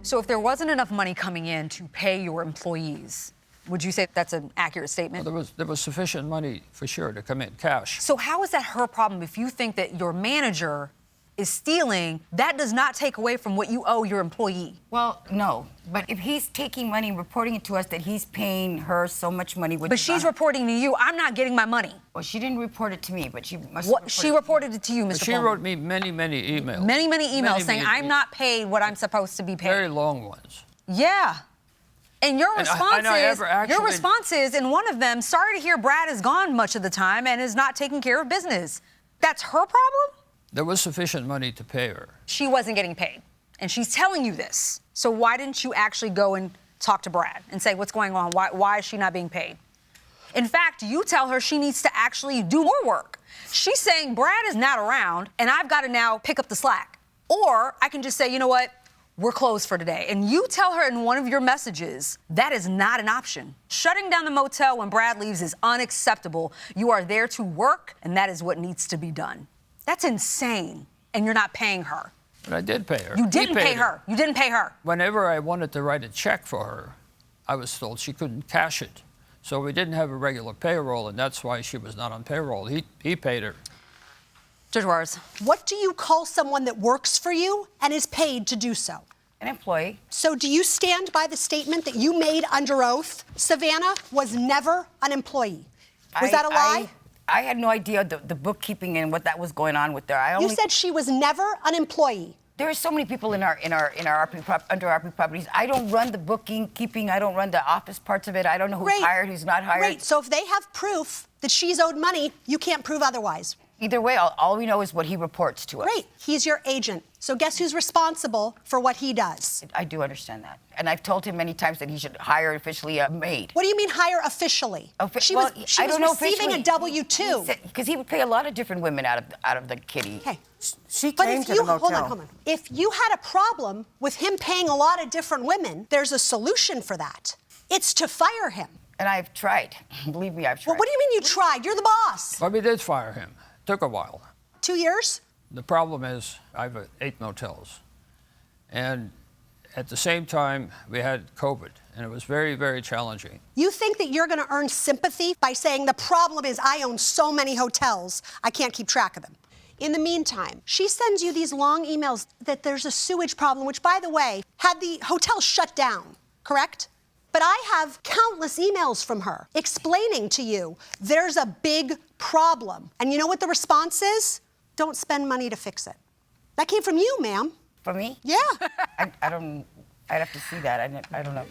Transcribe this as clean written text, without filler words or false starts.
So if there wasn't enough money coming in to pay your employees, would you say that's an accurate statement? Well, there was sufficient money, for sure, to come in cash. So how is that her problem if you think that your manager is stealing? That does not take away from what you owe your employee. Well, no. But if he's taking money and reporting it to us that he's paying her so much money... But she's reporting to you, I'm not getting my money. Well, she didn't report it to me, but she must have She reported it to you, Mr. But she wrote me many, many emails. Many emails saying, I'm not paid what I'm supposed to be paid. Very long ones. Yeah. And your response is, in one of them, sorry to hear Brad is gone much of the time and is not taking care of business. That's her problem? There was sufficient money to pay her. She wasn't getting paid, and she's telling you this. So why didn't you actually go and talk to Brad and say, what's going on? Why is she not being paid? In fact, you tell her she needs to actually do more work. She's saying Brad is not around, and I've got to now pick up the slack. Or I can just say, you know what? We're closed for today. And you tell her in one of your messages, that is not an option. Shutting down the motel when Brad leaves is unacceptable. You are there to work, and that is what needs to be done. That's insane, and you're not paying her. But I did pay her. You didn't pay her. You didn't pay her. Whenever I wanted to write a check for her, I was told she couldn't cash it. So we didn't have a regular payroll, and that's why she was not on payroll. He paid her. Judge Juarez. What do you call someone that works for you and is paid to do so? An employee. So do you stand by the statement that you made under oath? Savannah was never an employee. Was that a lie? I had no idea the bookkeeping and what that was going on with there. You said she was never an employee. There are so many people under our properties. I don't run the bookkeeping. I don't run the office parts of it. I don't know who's hired, who's not hired. Great. So if they have proof that she's owed money, you can't prove otherwise. Either way, all we know is what he reports to us. Great. He's your agent. So guess who's responsible for what he does? I do understand that. And I've told him many times that he should hire officially a maid. What do you mean hire officially? She was receiving a W-2. Because he would pay a lot of different women out of the kitty. Okay. She came to the motel. Hold on. If you had a problem with him paying a lot of different women, there's a solution for that. It's to fire him. And I've tried. Believe me, I've tried. Well, what do you mean you tried? You're the boss. Well, we did fire him. Took a while. 2 years? The problem is I have 8 motels. And at the same time, we had COVID, and it was very, very challenging. You think that you're going to earn sympathy by saying the problem is I own so many hotels, I can't keep track of them. In the meantime, she sends you these long emails that there's a sewage problem, which, by the way, had the hotel shut down, correct? But I have countless emails from her explaining to you there's a big problem. And you know what the response is? Don't spend money to fix it. That came from you, ma'am. From me? Yeah. I don't... I'd have to see that. I don't know.